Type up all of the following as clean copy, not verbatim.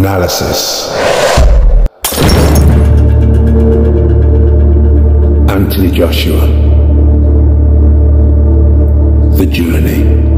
Analysis. Anthony Joshua. The Journey.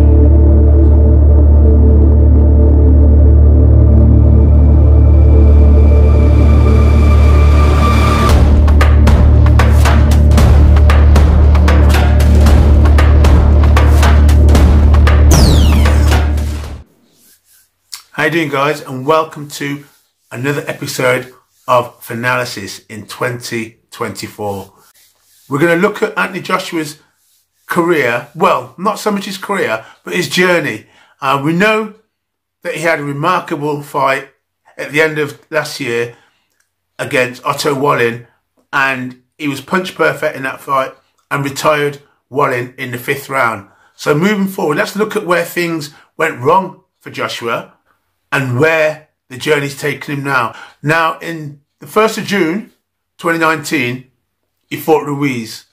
How you doing, guys, and welcome to another episode of Finalysis in 2024. We're going to look at Anthony Joshua's career, well, not so much his career, but his journey. We know that he had a remarkable fight at the end of last year against Otto Wallin, and he was punch perfect in that fight and retired Wallin in the 5th round. So moving forward, let's look at where things went wrong for Joshua and where the journey's taken him now. Now, in the 1st of June, 2019, he fought Ruiz.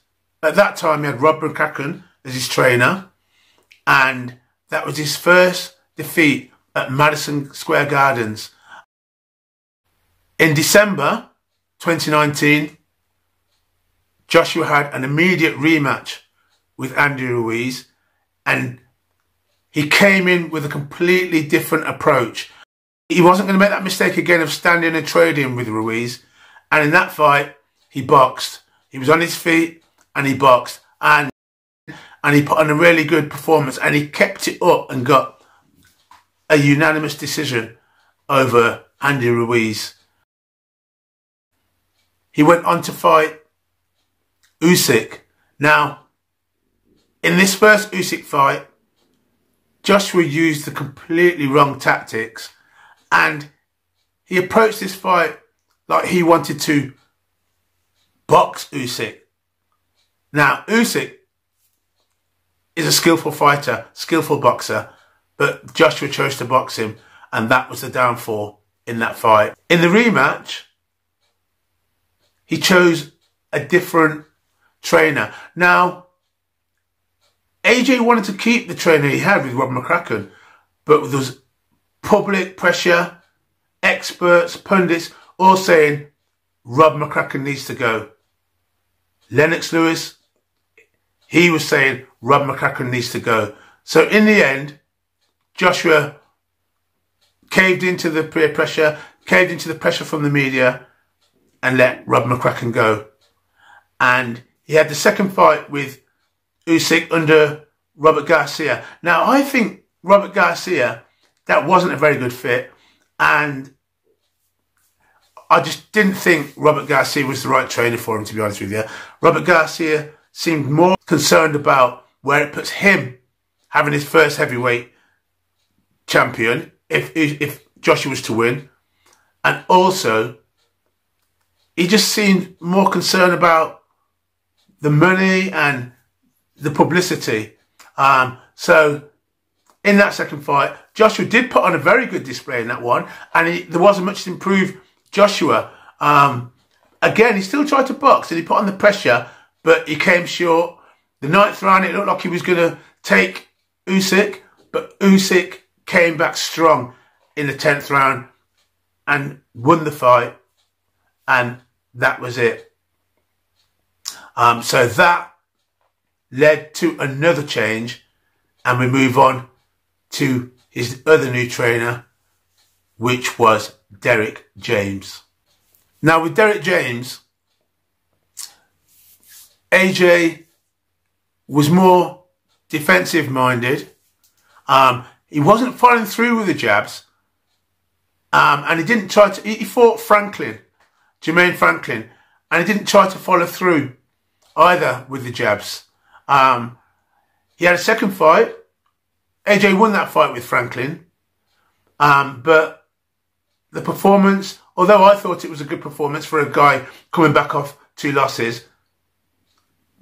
At that time, he had Rob McCracken as his trainer, and that was his first defeat at Madison Square Gardens. In December 2019, Joshua had an immediate rematch with Andy Ruiz, and he came in with a completely different approach. He wasn't going to make that mistake again of standing and trading with Ruiz. And in that fight, he boxed. He was on his feet and he boxed. And he put on a really good performance. And he kept it up and got a unanimous decision over Andy Ruiz. He went on to fight Usyk. Now, in this first Usyk fight, Joshua used the completely wrong tactics, and he approached this fight like he wanted to box Usyk. Now, Usyk is a skillful fighter, skillful boxer, but Joshua chose to box him, and that was the downfall in that fight. In the rematch, he chose a different trainer. Now, AJ wanted to keep the trainer he had with Rob McCracken, but there was public pressure, experts, pundits, all saying Rob McCracken needs to go. Lennox Lewis, he was saying Rob McCracken needs to go. So in the end, Joshua caved into the peer pressure, caved into the pressure from the media, and let Rob McCracken go. And he had the second fight with Usyk under Robert Garcia. Now, I think Robert Garcia, that wasn't a very good fit, and I just didn't think Robert Garcia was the right trainer for him, to be honest with you. Robert Garcia seemed more concerned about where it puts him having his first heavyweight champion if Joshua was to win, and also he just seemed more concerned about the money and the publicity. So in that second fight, Joshua did put on a very good display in that one, and there wasn't much to improve Joshua. Again, he still tried to box and he put on the pressure, but he came short. The 9th round, it looked like he was going to take Usyk, but Usyk came back strong in the 10th round and won the fight, and that was it. So that led to another change, and we move on to his other new trainer, which was Derek James. Now, with Derek James, AJ was more defensive minded. He wasn't following through with the jabs, and he didn't try to. He fought Jermaine Franklin, and he didn't try to follow through either with the jabs. He had a second fight. AJ won that fight with Franklin. But the performance, although I thought it was a good performance for a guy coming back off 2 losses,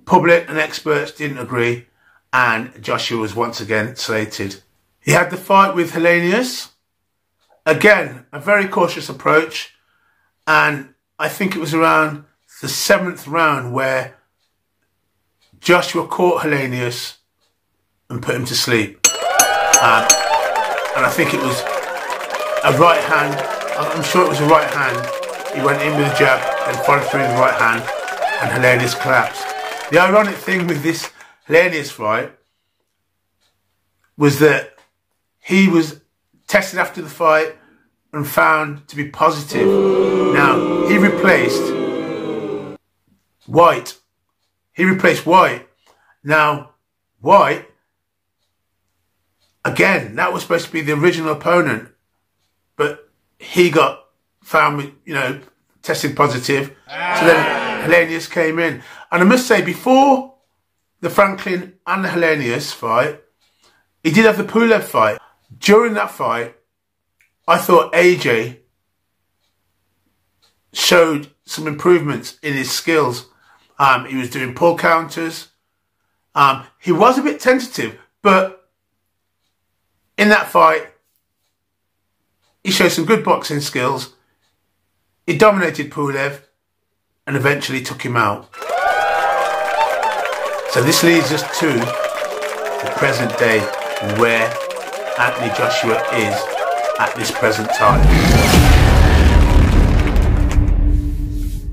public and experts didn't agree, and Joshua was once again slated. He had the fight with Helenius. Again, a very cautious approach, and I think it was around the 7th round where Joshua caught Helenius and put him to sleep. And I think it was a right hand I'm sure it was the right hand. He went in with a jab and followed through with the right hand, and Helenius collapsed. The ironic thing with this Helenius fight was that he was tested after the fight and found to be positive. Now, he replaced White. He replaced White. Now, White, again, that was supposed to be the original opponent, but he got found with, tested positive. So then Helenius came in. And I must say, before the Franklin and the Helenius fight, he did have the Pulev fight. During that fight, I thought AJ showed some improvements in his skills. He was doing pull counters. He was a bit tentative, but in that fight, he showed some good boxing skills. He dominated Pulev and eventually took him out. So this leads us to the present day, where Anthony Joshua is at this present time.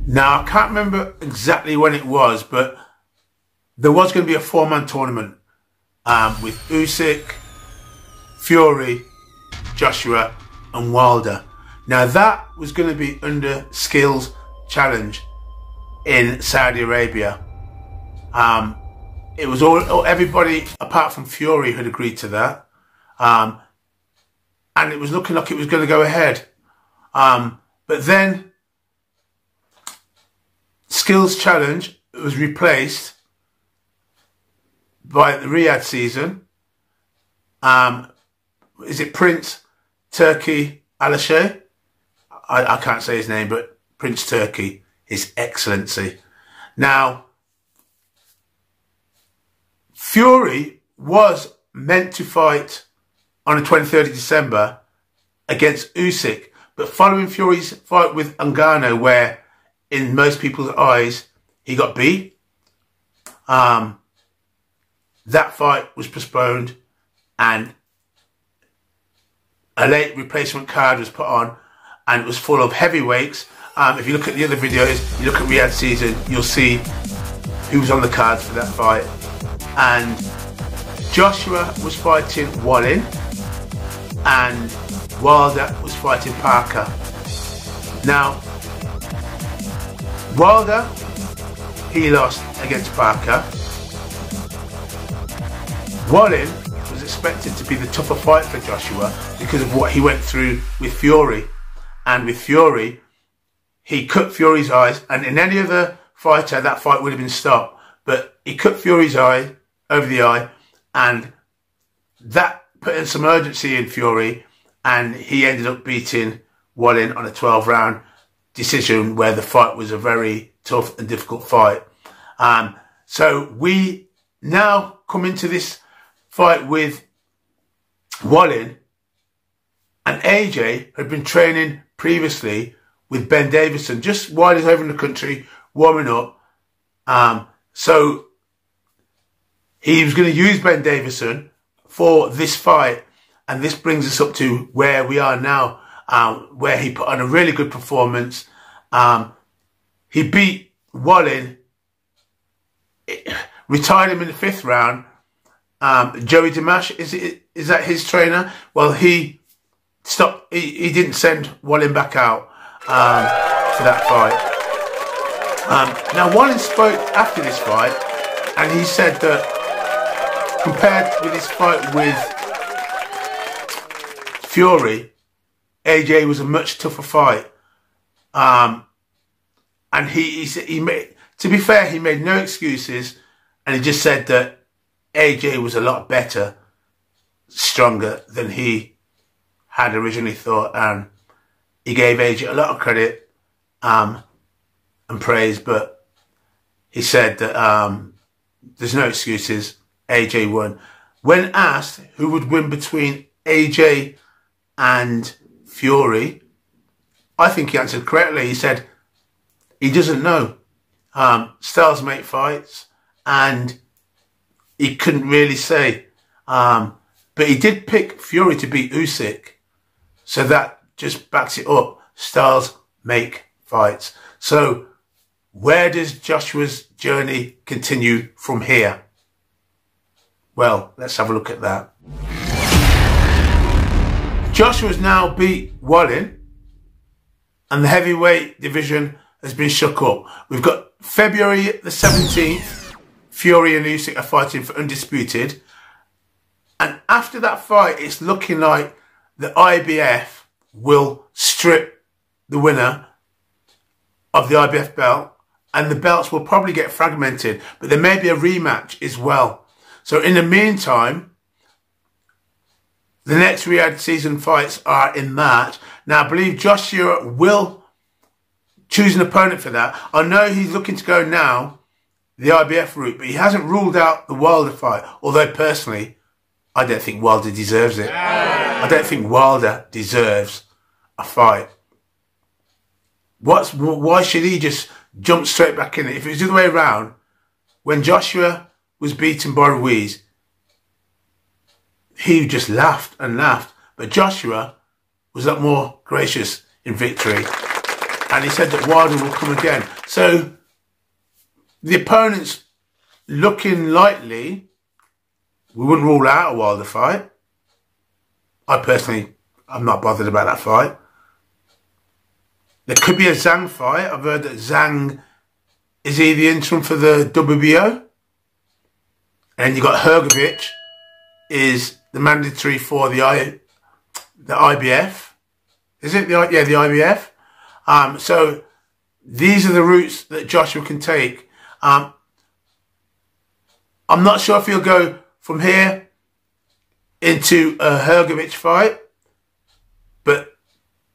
Now, I can't remember exactly when it was, but there was going to be a 4-man tournament with Usyk, Fury, Joshua and Wilder. Now, that was going to be under Skills Challenge in Saudi Arabia. It was everybody apart from Fury had agreed to that. And it was looking like it was going to go ahead. But then Skills Challenge was replaced by the Riyadh season. Is it Prince Turkey Alashe? I can't say his name, but Prince Turkey, His Excellency. Now, Fury was meant to fight on the 23rd of December against Usyk, but following Fury's fight with Ngannou, where in most people's eyes he got beat, that fight was postponed and a late replacement card was put on, and it was full of heavyweights. If you look at the other videos, you look at Riyadh season, you'll see who was on the cards for that fight. And Joshua was fighting Wallin and Wilder was fighting Parker. Now, Wilder, he lost against Parker. Wallin was expected to be the tougher fight for Joshua because of what he went through with Fury. And with Fury, he cut Fury's eyes, and in any other fighter, that fight would have been stopped. But he cut Fury's eye over the eye, and that put in some urgency in Fury, and he ended up beating Wallin on a 12-round decision where the fight was a very tough and difficult fight. So we now come into this fight with Wallin, and AJ had been training previously with Ben Davison just while he's over in the country warming up. So he was going to use Ben Davison for this fight, and this brings us up to where we are now, where he put on a really good performance. He beat Wallin, retired him in the 5th round. Joey Dimash, is that his trainer? Well, he stopped. He didn't send Wallin back out for that fight. Now, Wallin spoke after this fight, and he said that compared with his fight with Fury, AJ was a much tougher fight. And he made, to be fair, he made no excuses, and he just said that AJ was a lot better, stronger than he had originally thought, and he gave AJ a lot of credit and praise, but he said that there's no excuses, AJ won. When asked who would win between AJ and Fury, I think he answered correctly. He said he doesn't know. Styles make fights, and he couldn't really say. But he did pick Fury to beat Usyk, so that just backs it up. Styles make fights. So where does Joshua's journey continue from here? Well, let's have a look at that. Joshua's now beat Wallin, and the heavyweight division has been shook up. We've got February the 17th, Fury and Usyk are fighting for undisputed. And after that fight, it's looking like the IBF will strip the winner of the IBF belt, and the belts will probably get fragmented, but there may be a rematch as well. So in the meantime, the next Riyadh season fights are in March. Now, I believe Joshua will choose an opponent for that. I know he's looking to go now the IBF route, but he hasn't ruled out the Wilder fight. Although, personally, I don't think Wilder deserves it. I don't think Wilder deserves a fight. Why should he just jump straight back in it? If it was the other way around, when Joshua was beaten by Ruiz, he just laughed and laughed. But Joshua was a lot more gracious in victory. And he said that Wilder will come again. So the opponent's looking likely. We wouldn't rule out a Wilder fight. I'm not bothered about that fight. There could be a Zhang fight. I've heard that Zhang, is he the interim for the WBO? And you got Hrgovic, is the mandatory for the IBF. Is it? The IBF. So these are the routes that Joshua can take. I'm not sure if he'll go from here into a Hrgovic fight, but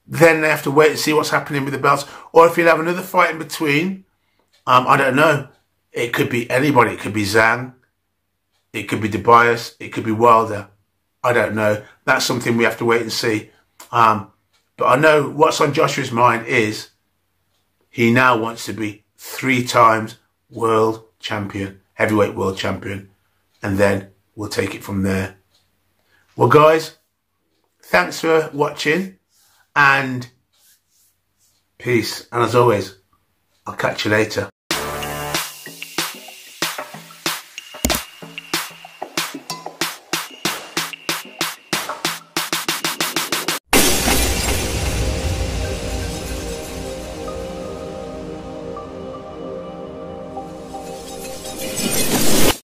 then they have to wait and see what's happening with the belts. Or if he'll have another fight in between, I don't know. It could be anybody. It could be Zhang. It could be Tobias. It could be Wilder. I don't know. That's something we have to wait and see. But I know what's on Joshua's mind is he now wants to be 3 times world champion, heavyweight world champion, and then we'll take it from there. Well, guys, thanks for watching, and peace. And as always, I'll catch you later.